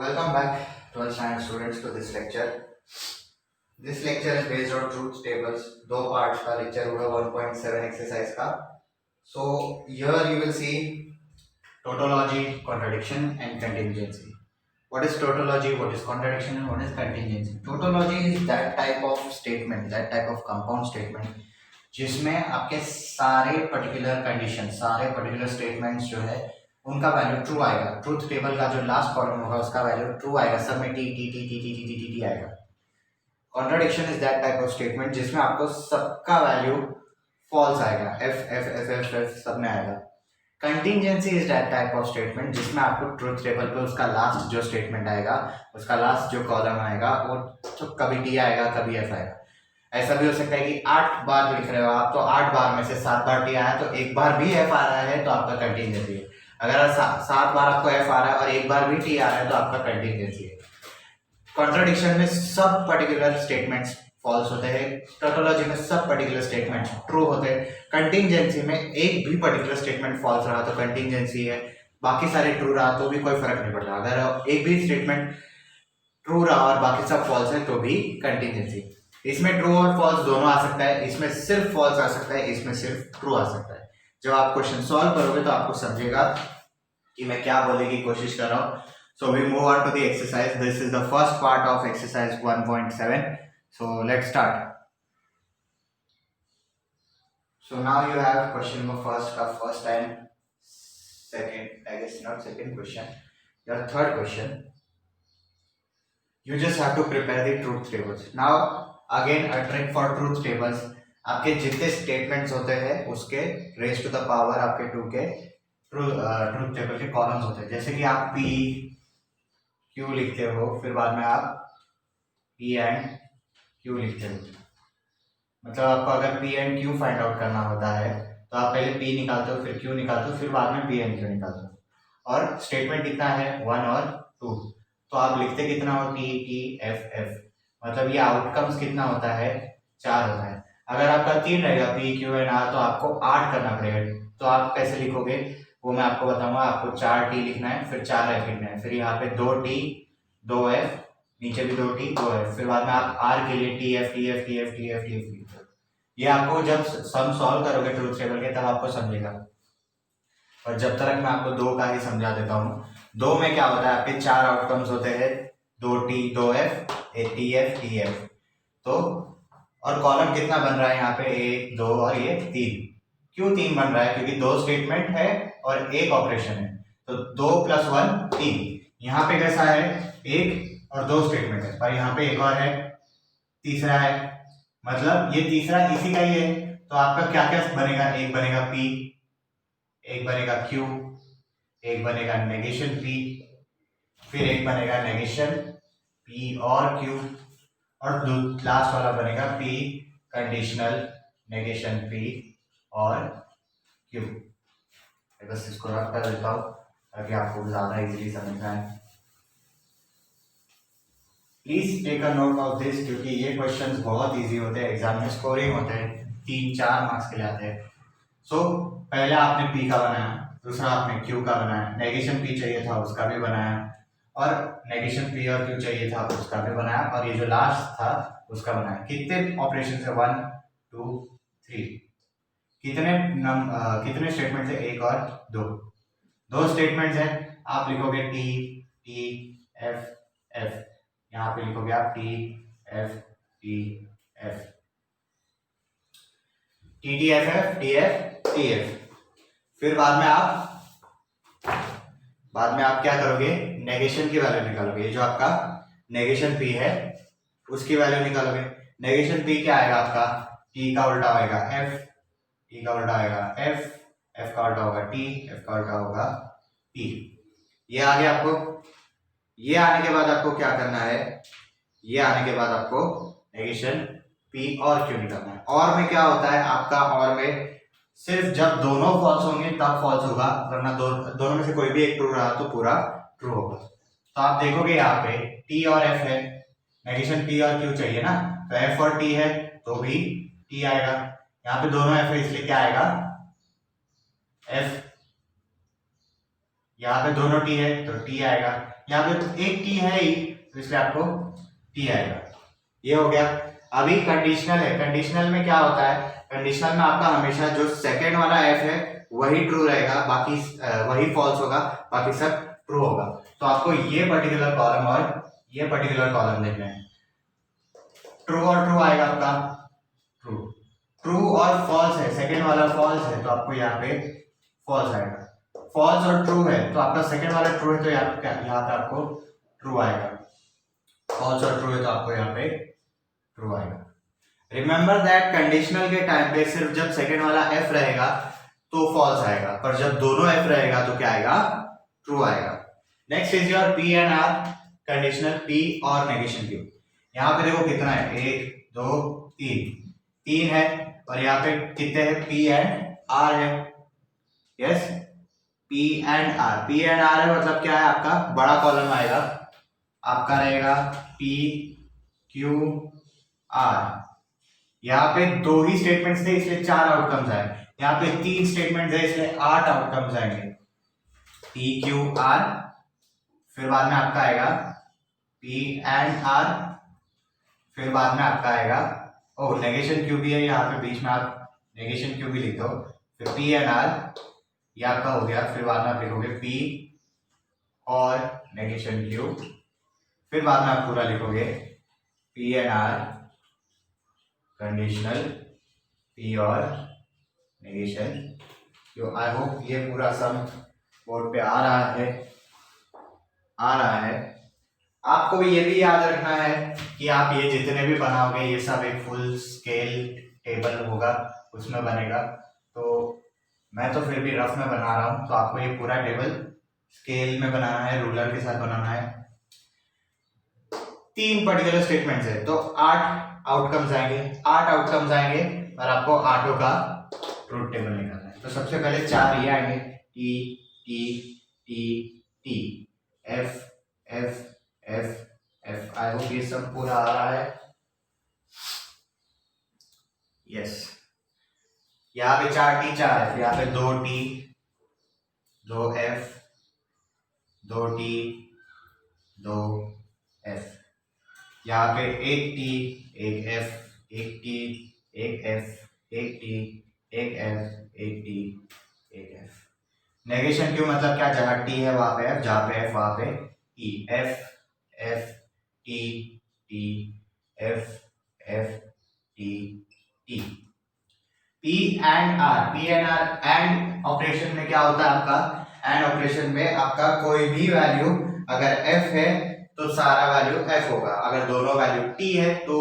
Welcome back, 12th standard students, to this lecture. This lecture is based on truth tables. दो parts का lecture होगा 1.7 exercise का. So here you will see tautology, contradiction, and contingency. What is tautology? What is contradiction? And what is contingency? Tautology is that type of statement, that type of compound statement, जिसमें आपके सारे particular condition, सारे particular statements जो है उनका value true आएगा. Truth table का जो लास्ट कॉलम होगा उसका वैल्यू ट्रू आएगा. सब में T T T T T T T T T आएगा. Contradiction is that type of statement जिसमें आपको सबका वैल्यू फॉल्स आएगा. F F F F F सब में आएगा. Contingency is that type of statement जिसमें आपको ट्रूथ टेबल पे उसका लास्ट जो स्टेटमेंट आएगा, उसका लास्ट जो कॉलम आएगा वो तो कभी टी आएगा कभी एफ आएगा. ऐसा भी हो सकता है कि 8 बार लिख रहे हो आप, तो 8 बार में से 7 बार टी आया तो एक बार भी एफ आ रहा है तो आपका कंटिंजेंसी है. अगर 7 बार आपको एफ आ रहा है और एक बार भी टी आ रहा है तो आपका कंटिंजेंसी है. कॉन्ट्राडिक्शन में सब पर्टिकुलर स्टेटमेंट्स फॉल्स होते हैं. टोटोलॉजी में सब पर्टिकुलर स्टेटमेंट्स ट्रू होते हैं. कंटिंजेंसी में एक भी पर्टिकुलर स्टेटमेंट फॉल्स रहा तो कंटिंजेंसी है, बाकी सारे ट्रू रहा तो भी कोई फर्क नहीं पड़ता. अगर एक भी स्टेटमेंट ट्रू रहा और बाकी सब फॉल्स है तो भी कंटिंजेंसी. इसमें ट्रू और फॉल्स दोनों आ सकता है, इसमें सिर्फ फॉल्स आ सकता है, इसमें सिर्फ ट्रू आ सकता है. जब आप क्वेश्चन सॉल्व करोगे तो आपको समझेगा कि मैं क्या बोलने की कोशिश कर रहा हूँ. So we move on to the exercise. This is the first part of exercise 1.7. So let's start. So now you have question number first and second, I guess not second question, your third question. You just have to prepare the truth tables. Now again a trick for truth tables. आपके जितने statements होते हैं उसके raise to the power आपके 2 के truth table के columns होते हैं. जैसे कि आप P Q लिखते हो, फिर बाद में आप P एंड Q लिखते हो. मतलब आपको अगर P and Q find out करना होता है तो आप पहले P निकालते हो, फिर Q निकालते हो, फिर बाद में P एंड Q निकालते हो. और स्टेटमेंट कितना है 1 और 2, तो आप लिखते कितना हो T T F F. मतलब ये आउटकम्स कितना होता है 4 होता है. अगर आपका 3 रहेगा P Q एंड R तो आपको 8 करना पड़ेगा. तो आप कैसे लिखोगे वो मैं आपको बताऊंगा. आपको 4 टी लिखना है, फिर 4 एफ लिखना है, फिर यहाँ पे 2 टी 2 एफ, नीचे भी 2 टी 2 एफ, फिर बाद में आप आर के लिए T F T F T F T F T F लिखते हो. ये आपको जब सम सॉल्व करोगे ट्रूथ टेबल के तब आपको समझेगा. और जब तक मैं आपको 2 का ही समझा देता हूँ. 2 में क्या होता है, आपके 4 आउटकम्स होते हैं 2 T 2 F T F T F. तो और कॉलम कितना बन रहा है यहाँ पे 1 2 और ये 3. क्यों 3 बन रहा है? क्योंकि 2 स्टेटमेंट है और एक ऑपरेशन है, तो 2 + 1 3. यहाँ पे कैसा है 1 और 2 स्टेटमेंट है, और यहाँ पे एक और है तीसरा है. मतलब ये तीसरा इसी का ही है. तो आपका क्या क्या बनेगा, एक बनेगा P, एक बनेगा Q, एक बनेगा नेगेशन P, फिर एक बनेगा नेगेशन P और Q, और लास्ट वाला बनेगा P कंडीशनल नेगेशन P और Q. बस इसको रख कर देता हूँ ताकि आपको ज्यादा इजीली समझ में आए. Please take a note of this, क्योंकि ये क्वेश्चंस बहुत इजी होते हैं, एग्जाम में स्कोरिंग होते हैं, 3-4 मार्क्स के लिए आते हैं. सो पहले आपने P का बनाया, दूसरा आपने Q का बनाया, नेगेशन P चाहिए था उसका भी बनाया, और नेगेशन P और Q चाहिए था उसका भी बनाया, और ये जो लास्ट था उसका बनाया. कितने ऑपरेशन है 1 2 3. कितने स्टेटमेंट है 1 और 2 स्टेटमेंट्स हैं. आप लिखोगे T T F F, यहाँ पे लिखोगे आप T F T F T T F F T F T F. फिर बाद में आप क्या करोगे, नेगेशन की वैल्यू निकालोगे. ये जो आपका नेगेशन P है उसकी वैल्यू निकालोगे. नेगेशन P क्या आएगा आपका, T का उल्टा आएगा F, T का उल्टा आएगा F, F का उल्टा होगा T, F का उल्टा होगा T. ये आगे आपको, ये आने के बाद आपको क्या करना है, ये आने के बाद आपको नेगेशन P और Q निकालना है. और में क्या होता है आपका, और में सिर्फ जब दोनों फॉल्स होंगे तब फॉल्स होगा, वरना दोनों में से कोई भी एक ट्रू रहा तो पूरा ट्रू होगा. तो आप देखोगे यहाँ पे T और F है, नेगेशन P और Q चाहिए ना, तो F और T है तो भी T आएगा. यहाँ पे दोनों F है इसलिए क्या आएगा F. यहाँ पे दोनों टी है तो टी आएगा, यहाँ पे एक टी है ही तो इसलिए आपको टी आएगा। ये हो गया। अभी कंडीशनल है, कंडीशनल में क्या होता है, कंडीशनल में आपका हमेशा जो सेकेंड वाला एफ है वही ट्रू रहेगा, बाकी वही फॉल्स होगा, बाकी सब ट्रू होगा। तो आपको ये पर्टिकुलर कॉलम और ये पर्टिकुलर कॉलम देखना है। ट्रू और ट्रू आएगा आपका, ट्रू ट्रू और फॉल्स है, सेकेंड वाला फॉल्स है तो आपको यहाँ पे फॉल्स आएगा। फॉल्स और ट्रू है तो आपका सेकेंड वाला ट्रू है तो यहाँ पे आपको ट्रू आएगा। फॉल्स और ट्रू है तो आपको यहाँ पे ट्रू आएगा। रिमेंबर दैट कंडीशनल के टाइम पे सिर्फ जब सेकेंड वाला एफ रहेगा तो फॉल्स आएगा, पर जब दोनों एफ रहेगा तो क्या आएगा, ट्रू आएगा। Next is your P and R conditional, P और नेगेशन क्यू। यहाँ पे देखो कितना है, 1 2 3, 3 है और यहाँ पे कितने हैं, पी एंड आर है। Yes, P and R, P and R है मतलब क्या है, आपका बड़ा कॉलम आएगा, आपका रहेगा पी क्यू आर। यहाँ पे 2 ही स्टेटमेंट्स थे इसलिए 4 आउटकम्स आए, यहाँ पे 3 स्टेटमेंट्स है इसलिए 8 आउटकम्स आएंगे। पी क्यू आर, फिर बाद में आपका आएगा पी एंड आर, फिर बाद में आपका आएगा ओ नेगेशन क्यू भी है यहाँ पे बीच में, आप नेगेशन क्यू भी लिख दो, फिर पी एंड आर ये आपका हो गया, फिर बाद में आप लिखोगे पी और नेगेशन क्यू, फिर बाद में आप पूरा लिखोगे P and R conditional, P और नेगेशन क्यू। आई होप ये पूरा सम बोर्ड पे आ रहा है, आ रहा है। आपको भी ये भी याद रखना है कि आप ये जितने भी बनाओगे ये सब एक फुल स्केल टेबल होगा उसमें बनेगा। तो मैं तो फिर भी रफ में बना रहा हूँ, तो आपको ये पूरा टेबल स्केल में बनाना है, रूलर के साथ बनाना है। 3 पर्टिकुलर स्टेटमेंट्स है तो 8 आउटकम्स आएंगे, 8 आउटकम्स आएंगे और आपको 8 का ट्रूथ टेबल निकालना है। तो सबसे पहले 4 ये आएंगे, T T T T, F F F F. आई होप ये सब पूरा आ रहा है। यस, यहाँ पे 4 टी 4 एफ, यहाँ पे 2 टी 2 एफ 2 टी 2 एफ, यहाँ पे 1 T 1 F 1 T 1 F 1 T 1 F 1 T 1 F. Negation Q मतलब क्या, जहाँ टी है वहां पे एफ, जहाँ पे एफ वहां पे T, F F T T F F T T. P and R, P and R and operation में क्या होता है आपका, एंड ऑपरेशन में आपका कोई भी वैल्यू अगर एफ है तो सारा वैल्यू एफ होगा, अगर दोनों वैल्यू टी है तो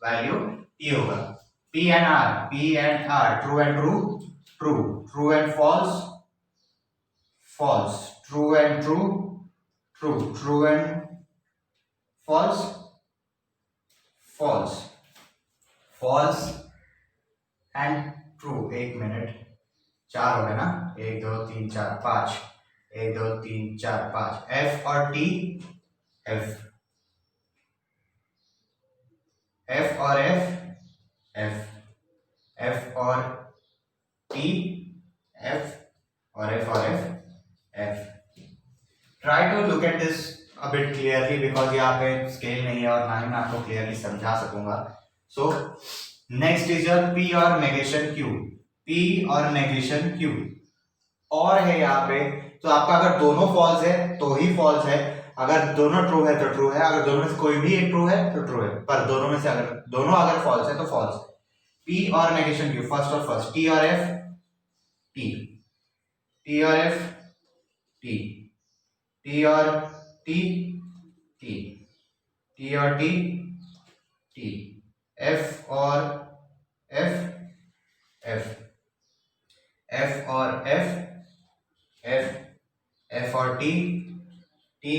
वैल्यू टी होगा। P and R, P and R, true and true true, true and false false, true and true true, true and false false, false and true. 1 minute, 4 हो गए ना, 1 2 3 4 5, 1 2 3 4 5, F और T F, F और F F, F और T F और F और F F. Try to look at this a bit clearly because यहाँ पे स्केल नहीं है और ना ही मैं आपको क्लियरली समझा सकूंगा। So next is your P और नेगेशन क्यू, पी और नेगेशन क्यू और है यहाँ पे, तो आपका अगर दोनों फॉल्स है तो ही फॉल्स है, अगर दोनों ट्रू है तो ट्रू है, अगर दोनों में से कोई भी एक ट्रू है तो ट्रू है, पर दोनों में से अगर दोनों अगर फॉल्स है तो फॉल्स। पी और नेगेशन क्यू, फर्स्ट और फर्स्ट, टी और एफ टी, टी और एफ टी, टी और टी टी, टी और टी टी, एफ और एफ एफ, एफ और एफ एफ, एफ और टी टी,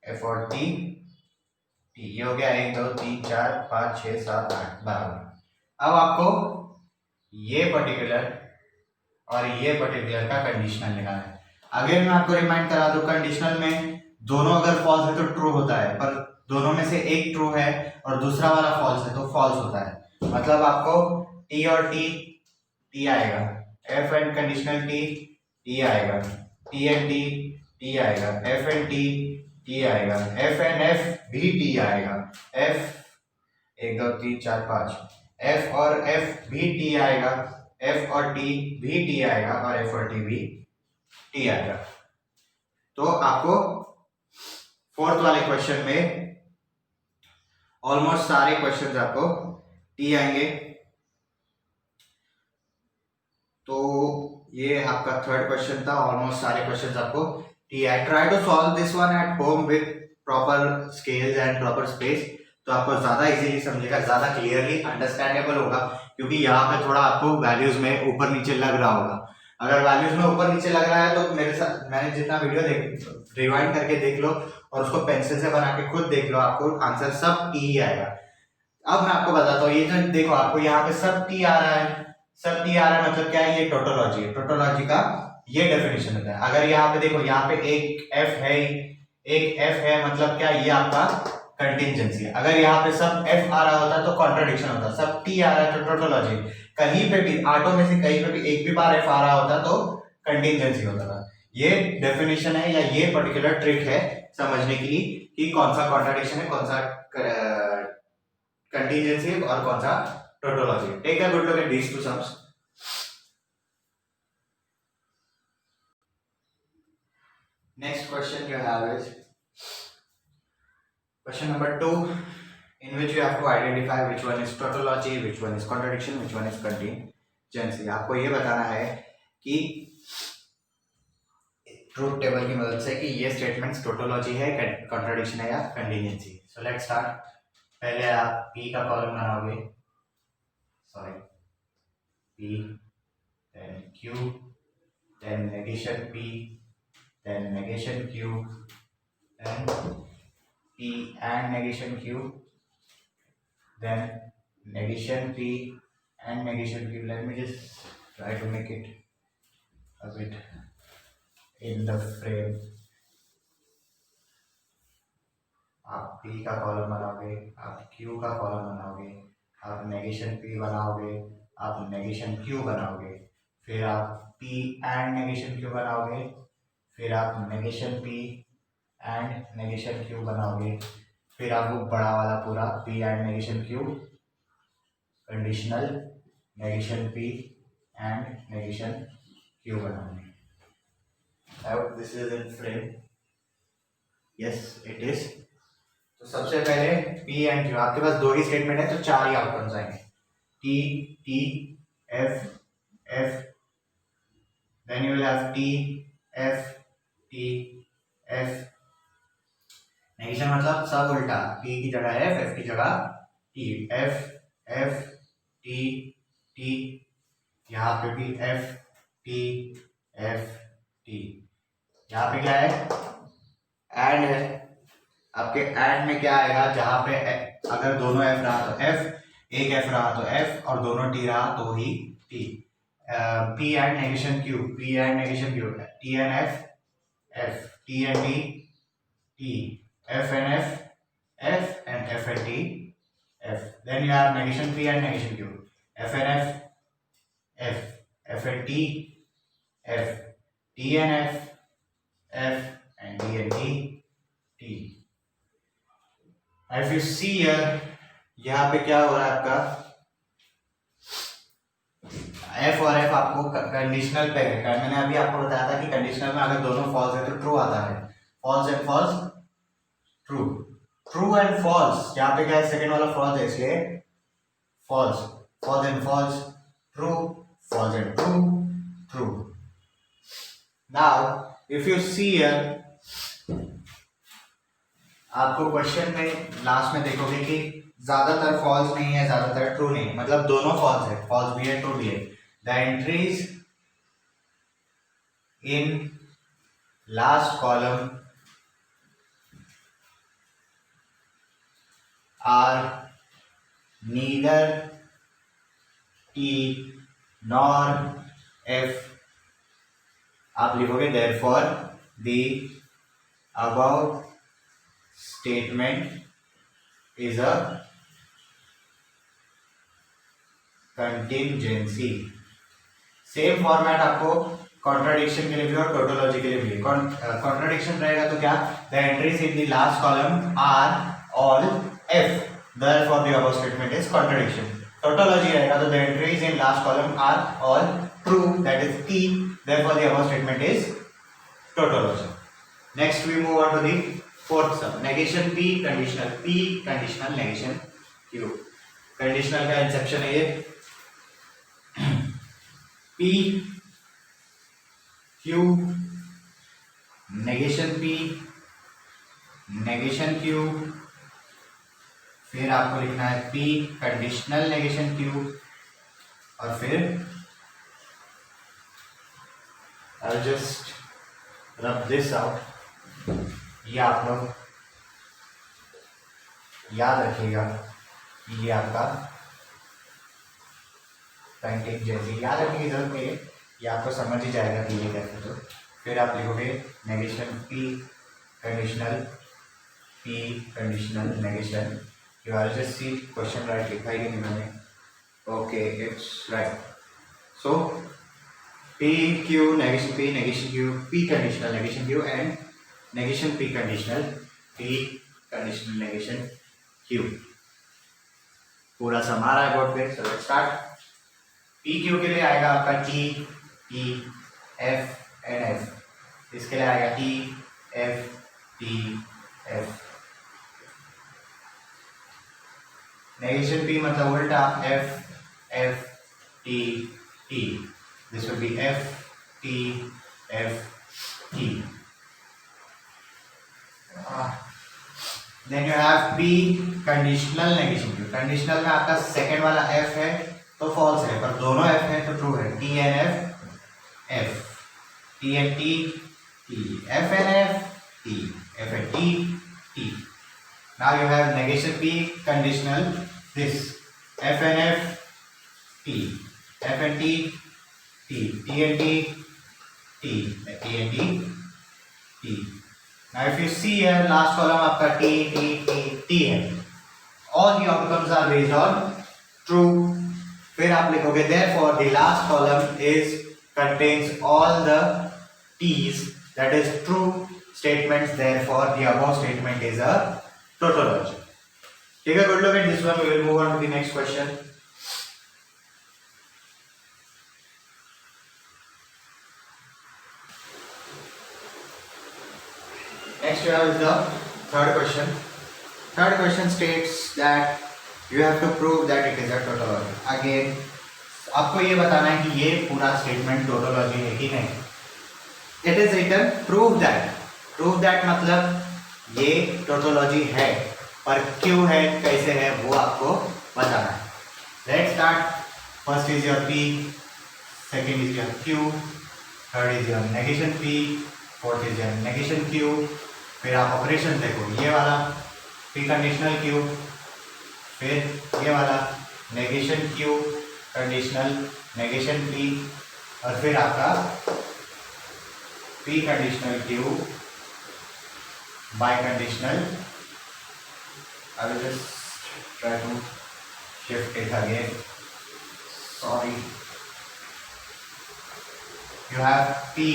एफ और टी टी। ये हो गया 1 2 3 4 5 6 7 8 बराबर। अब आपको ये पर्टिकुलर और ये पर्टिकुलर का कंडीशनल निकालना है। अगर मैं आपको रिमाइंड करा दूं, कंडीशनल में दोनों अगर फॉल्स है तो ट्रू होता है, पर दोनों में से एक ट्रू है और दूसरा वाला फॉल्स है तो फॉल्स होता है। मतलब आपको टी और टी टी आएगा, F and conditional T T आएगा, टी एंड टी टी आएगा, एफ एंड टी आएगा, एफ एंड एफ भी टी आएगा, एफ 1 2 3 4 5, एफ और एफ भी टी आएगा, एफ और टी भी टी आएगा, और एफ और टी भी टी आएगा। तो आपको फोर्थ वाले क्वेश्चन में ऑलमोस्ट सारे क्वेश्चंस आपको टी आएंगे। तो ये आपका थर्ड क्वेश्चन था, ऑलमोस्ट सारे क्वेश्चंस आपको टी आए। Try to solve this one at home with proper scales and proper space, तो आपको ज्यादा इजीली समझेगा, ज्यादा क्लियरली अंडरस्टैंडेबल होगा, क्योंकि यहाँ पे थोड़ा आपको वैल्यूज में ऊपर नीचे लग रहा होगा। अगर वैल्यूज में ऊपर नीचे लग रहा है तो मेरे साथ मैंने जितना वीडियो रिवाइंड करके देख लो और उसको पेंसिल से बना के खुद देख लो, आपको आंसर सब टी ही आएगा। अब मैं आपको बताता हूँ, ये जो देखो आपको यहाँ पे सब टी आ रहा है, सब टी आ रहा है, मतलब क्या है, ये टोटोलॉजी है। टोटोलॉजी का ये डेफिनेशन होता है। अगर यहाँ पे देखो, यहाँ पे एक एफ है, एक एफ है, मतलब क्या, ये आपका कंटिंजेंसी है। अगर यहाँ पे सब एफ आ रहा होता तो कॉन्ट्रडिक्शन होता, सब टी आ रहा है तो टोटोलॉजी। कहीं पे भी ऑटो में से कहीं पे भी एक भी बार एफ आ रहा होता तो कंटिंजेंसी होता था। ये डेफिनेशन है या ये पर्टिकुलर ट्रिक है समझने के लिए कि कौन सा कॉन्ट्रडिक्शन है, कौन सा कंटिंजेंसी और कौन सा tautology. Take a good look at these two sums. Next question you have is question number 2, in which you have to identify which one is tautology, which one is contradiction, which one is contingency। आपको ये बताना है कि truth table की मदद से कि ये स्टेटमेंट्स टोटोलॉजी है, कॉन्ट्रडिक्शन है या कंटिजेंसी। So let's start. पहले आप पी का कॉलम बनाओगे, sorry P, then Q, then negation P, then negation q, then p and negation q, then negation p and negation q. Let me just try to make it a bit in the frame. आप p का column बनाओगे, आप q का column बनाओगे, आप negation p बनाओगे, आप negation q बनाओगे, फिर आप p and नेगेशन q बनाओगे, फिर आप negation p and negation q बनाओगे, फिर आप वो बड़ा वाला पूरा p and negation q, conditional negation p and negation q बनाओगे। I hope this is in frame. Yes it is. तो सबसे पहले p एंड q, आपके पास दो ही स्टेटमेंट है तो चार ही आउटकम्स आएंगे, t t f f, then you will have t f T F. Negation मतलब सब उल्टा, p की जगह f, f की जगह t, f f t t, यहाँ पे भी f t f t। यहाँ पे क्या है, एंड है। आपके एंड में क्या आएगा, जहां पे अगर दोनों f रहा तो f, एक f रहा तो f, और दोनों t रहा तो ही t। p and negation q, p and negation q, t and f f, t and t t, f and f f, and f and t f. Then you have negation p and negation q, f and f f, f and t f, t and f f, and d and t t. If you see here, यहाँ पे क्या हो रहा है आपका, F और F आपको conditional पे है। मैंने अभी आपको बताया था कि कंडीशनल में अगर दोनों फॉल्स है तो ट्रू आता है, false and false true, true and false. यहाँ पे क्या है, सेकंड वाला फॉल्स है इसलिए false, false and false true, false and true true. Now if you see here, आपको क्वेश्चन में लास्ट में देखोगे कि ज्यादातर फॉल्स नहीं है, ज्यादातर ट्रू नहीं है, मतलब दोनों फॉल्स है, फॉल्स भी है ट्रू भी है। The entries in last column are neither T nor F। आप लिखोगे therefore the above statement is a contingency। Same format आपको कॉन्ट्राडिक्शन के लिए भी और टोटोलॉजी के लिए भी। कॉन्ट्राडिक्शन रहेगा तो क्या, the entries in the last column are all F, therefore the above statement is contradiction. Tautology रहेगा तो the entries in last column are all true, that is T, therefore the above statement is tautology. Next we move on to the fourth sum, negation P conditional negation Q. Conditional का inception है ये, P Q negation P negation Q, फिर आपको लिखना है P conditional negation Q, और फिर I'll just rub this out। ये आप लोग याद रखिएगा कि ये आपका पेंटिंग जैसी याद रखने की जरूरत नहीं है, ये आपको समझ ही जाएगा कि ये कैसे। तो फिर आप लिखोगे negation P conditional negation. You are just see question right लिखा ही नहीं मैंने, okay it's right. So P Q negation Q, P conditional negation Q and negation P conditional negation Q. पूरा समा रहा है बोर्ड पे, so let's start. P Q के लिए आएगा आपका T E F and F, इसके लिए आएगा टी एफ। नेगेशन पी मतलब उल्टा F T, this will be F T then you have P conditional negation Q. Conditional में आपका सेकेंड वाला F है तो फॉल्स है, पर दोनों F है तो ट्रू है। T N F T N T F N F T। Now you have negation P conditional this F N F F N T T N T। Now if you see here last column आपका T है, all the outcomes are based on true। फिर आप लिखोगे therefore the last column contains all the T's, that is true statements, therefore the above statement is a tautology। ठीक है, good look at this one। We will move on to the next question। Next you have the third question। Third question states that you have to prove that it is a tautology। Again आपको ये बताना है कि ये पूरा statement tautology है कि नहीं। It is written prove that मतलब ये टोटोलॉजी है, पर क्यों है कैसे है वो आपको बताना है। Let's start. First is your P, second is your Q, third is your negation P, fourth is your negation Q. फिर आप ऑपरेशन देखो, ये वाला पी कंडीशनल क्यू, फिर ये वाला negation Q conditional negation P, और फिर आपका P conditional Q by conditional. I will just try to shift it again, sorry। You have P,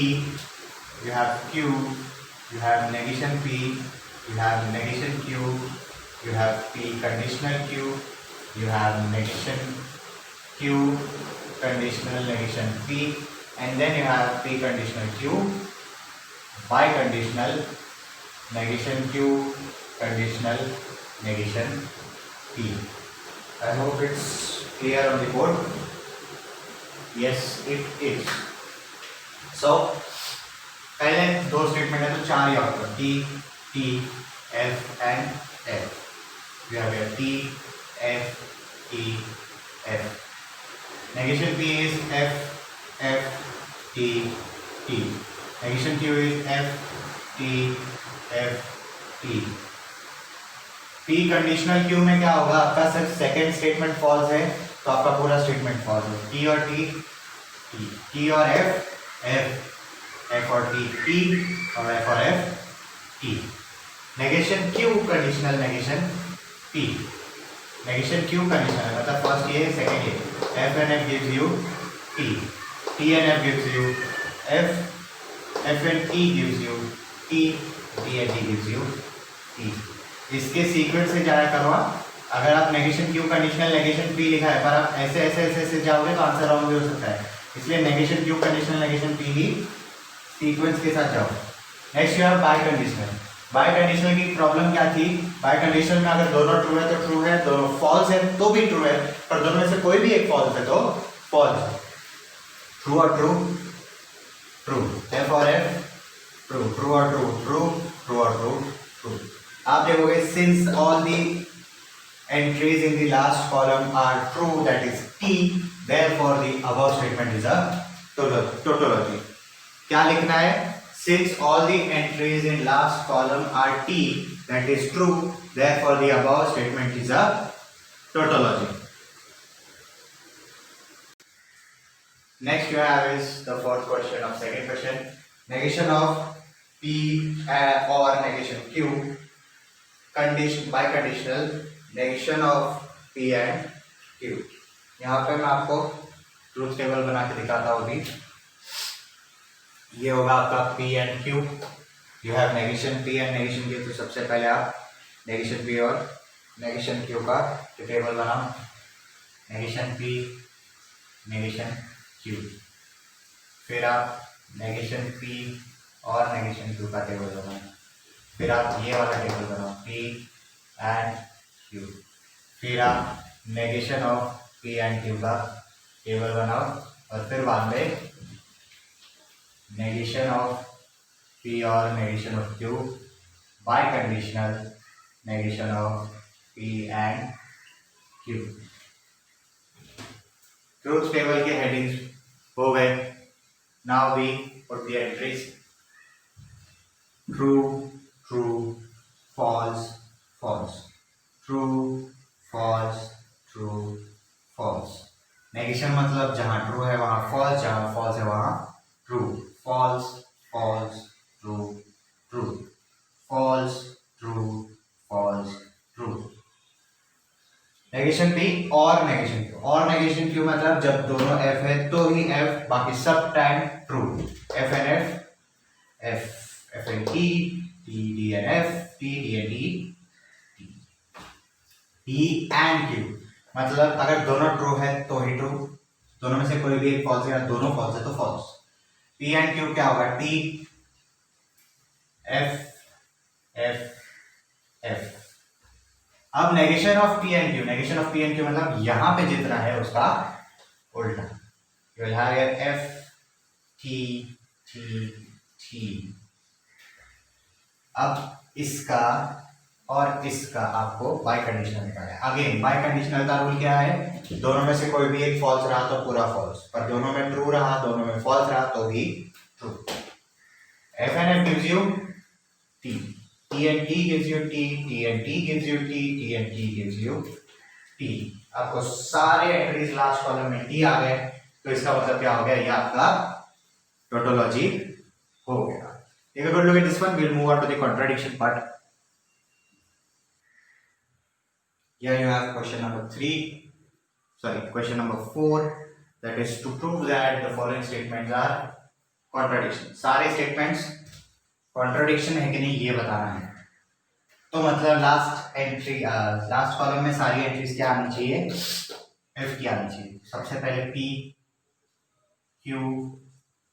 you have Q, you have negation P, you have negation Q, you have P conditional Q, you have negation Q conditional negation P, and then you have P conditional Q by conditional negation Q conditional negation P। I hope it's clear on the board। Yes it is। So पहले दो statement है तो चार ही output T T F and F। We have here T F T F। Negation P is F F T T। Negation Q is F T F T। P conditional Q में क्या होगा, आपका सिर्फ second statement false है तो आपका पूरा statement false है। T और T, T और F, F और T, T और F और F, T। Negation Q conditional negation P, negation Q conditional मतलब फर्स्ट ये सेकेंड ये, F and F gives you T, T and F gives you F and T gives you T, T and T gives you T. इसके sequence से जाया करो आप। अगर आप negation Q conditional negation P लिखा है पर आप ऐसे ऐसे ऐसे ऐसे जाओगे तो आंसर रॉन्ग भी हो सकता है, इसलिए negation Q conditional negation P ही सीक्वेंस के साथ जाओ। Next you have by conditional. Bye conditional की प्रॉब्लम क्या थी, बाय कंडीशनल में अगर दोनों ट्रू है तो ट्रू है, दोनों फॉल्स है तो भी ट्रू है, पर दोनों में से कोई भी एक फॉल्स है तो फॉल्स। ट्रू और ट्रू, ट्रू, F और F ट्रू, ट्रू और ट्रू, ट्रू, ट्रू और ट्रू, ट्रू। आप देखोगे since all the entries in the last column are true, that is T, therefore the above statement is a tautology. क्या लिखना है, since all the entries in last column are T, that is true, therefore the above statement is a tautology. Next you have is the fourth question of second question, negation of P or negation Q, condition by conditional negation of P and Q। यहाँ पे मैं आपको truth table बना के दिखाता हूँ अभी। ये होगा आपका P and Q। You have negation P and negation Q, तो सबसे पहले आप नेगेशन P और नेगेशन Q का टेबल बनाओ। नेगेशन P, नेगेशन Q, फिर आप नेगेशन P और नेगेशन Q का टेबल बनाओ, फिर आप ये वाला टेबल बनाओ P एंड Q, फिर आप negation of P and Q का टेबल बनाओ, और फिर बाद में नेगेशन ऑफ P और negation of Q biconditional negation of P and Q। Truth table के हेडिंग्स हो गए। Now we put the entries true, true, false, false, true, false, true, false. Negation मतलब जहां ट्रू है वहां false, जहां false है वहां true. False, false, true, true, false, true, false, true. Negation P और नेगेशन Q, और नेगेशन Q मतलब जब दोनों F है तो ही F, बाकी सब time true. F and F, F, F and T, T, D and F, T, D and D, P and Q मतलब अगर दोनों ट्रू है तो ही ट्रू, दोनों में से कोई भी एक फॉल्स है, दोनों फॉल्स है तो फॉल्स। P एंड Q क्या होगा, T, F, F, F। अब negation of P and Q, negation of P and Q मतलब यहां पे जितना है उसका उल्टा। यहाँ गया F, T, T, T। अब इसका और इसका आपको बाय कंडीशनल निकालना है। अगेन बाय कंडीशनल का रूल क्या है, दोनों में से कोई भी एक फॉल्स रहा तो पूरा फॉल्स, पर दोनों में ट्रू रहा, दोनों में फॉल्स रहा तो भी true. F and F gives you T, T and T gives you T, T and T gives you T, T and T gives you T। आपको सारे एंट्रीज लास्ट कॉलम में T आ गए, तो इसका मतलब क्या हो गया, ये आपका टोटोलॉजी हो गया। Take a good look at this one. We'll move on to the contradiction part. Here you have question number 3. Sorry, question number 4. That is to prove that the following statements are contradiction. सारे statements contradiction है कि नहीं ये बताना है। तो मतलब last entry, last column में सारी एंट्रीज क्या आनी चाहिए, F की आनी चाहिए। सबसे पहले P, Q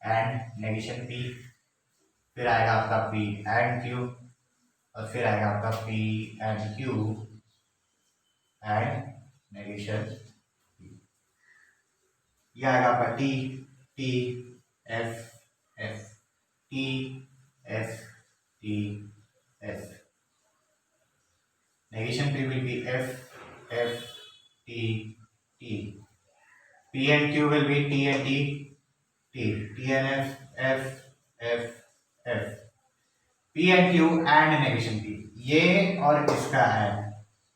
and negation P, फिर आएगा आपका P एंड Q, और फिर आएगा आपका P and Q and negation P। ये आएगा आपका T, T, F, F, T, F, T, F। Negation P will be F, F, T, T। P and Q will be T and T, T, T and F, F, F, F। P and Q and negation P, ये और इसका and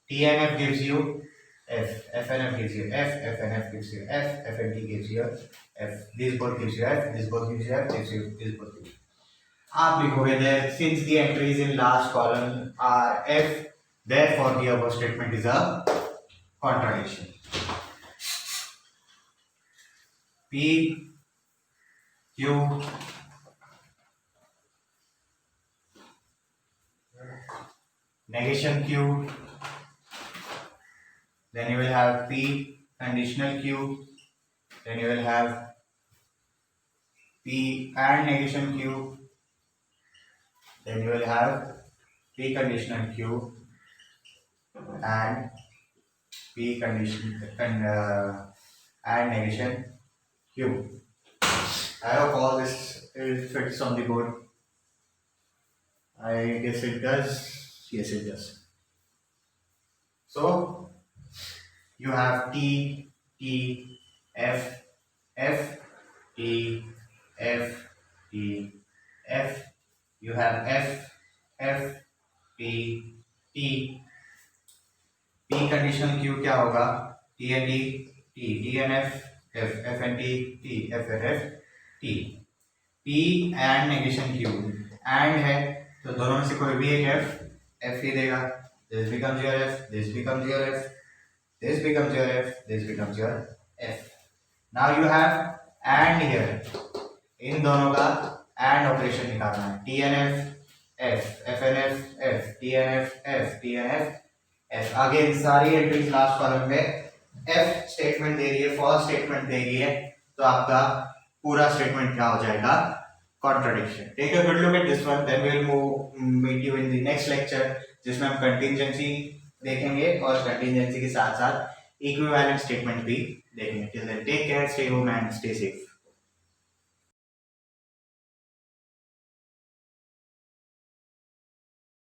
T and F gives you F, F and F gives you F, F and F gives you F, F and T gives you F, this both gives you F, this both gives you F, this both gives you। आप लिखोगे there since the entries in last column are F, therefore the above statement is a contradiction। P Q, negation Q, then you will have P conditional Q, then you will have P and negation Q, then you will have P conditional Q and P condition and negation Q. I hope all this fits on the board. I guess it does. Yes, it does. So you have T, T, F, F, T, F, T, F. You have F, F, P, T. P conditional Q क्या होगा? T and D, T, T and F, F, F and T, T, F and F, T. P and negation Q and है तो दोनों में से कोई भी एक F ही देगा. This becomes your F, this becomes your F, this becomes your F, this becomes your F. Now you have and here. इन दोनों का and ऑपरेशन निकालना है. T and F, F, F and F, F, T and F, F, T and F, F. Again सारी entries last column में F statement दे रही है, false statement दे रही है, तो आपका पूरा स्टेटमेंट क्या हो जाएगा? Contradiction. Take a good look at this one, then we will meet you in the next lecture, जिसमें हम कंटिंजेंसी देखेंगे और कंटिंजेंसी के साथ साथ इक्विवेलेंट स्टेटमेंट भी देखेंगे. Till then take care, stay home and stay safe.